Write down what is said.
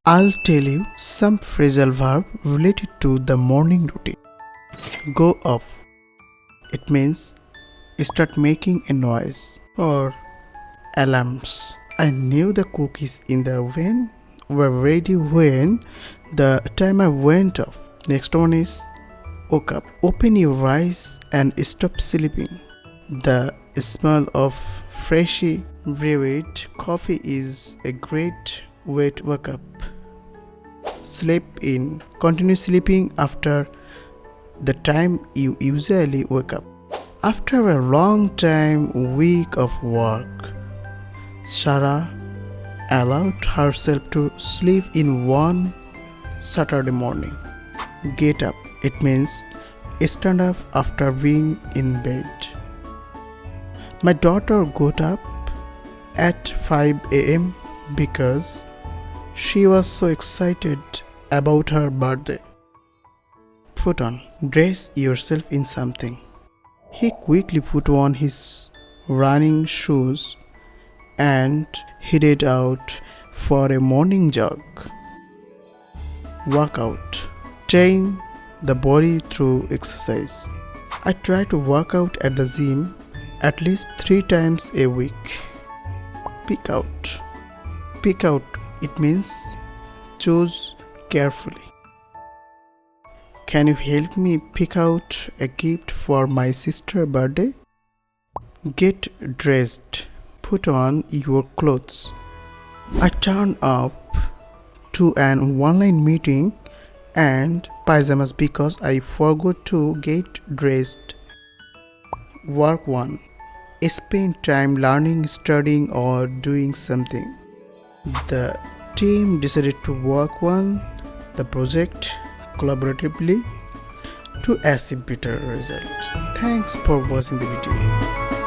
I'll tell you some phrasal verb related to the morning routine. Go off. It means start making a noise or alarms. I knew the cookies in the oven were ready when the timer went off. Next one is woke up. Open your eyes and stop sleeping. The smell of freshly brewed coffee is a great way to wake up. Sleep in. Continue sleeping after the time you usually wake up. After a long week of work, Sarah allowed herself to sleep in one Saturday morning. Get up. It means stand up after being in bed. My daughter got up at 5 a.m. because she was so excited about her birthday. Put on. Dress yourself in something. He quickly put on his running shoes and headed out for a morning jog. Workout. Train the body through exercise. I try to work out at the gym at least 3 times a week. Pick out. Pick out. It means choose carefully. Can you help me pick out a gift for my sister's birthday? Get dressed. Put on your clothes. I turned up to an online meeting and pajamas because I forgot to get dressed. Work 1. Spend time learning, studying, or doing something. The team decided to work on the project collaboratively to achieve better result. Thanks for watching the video.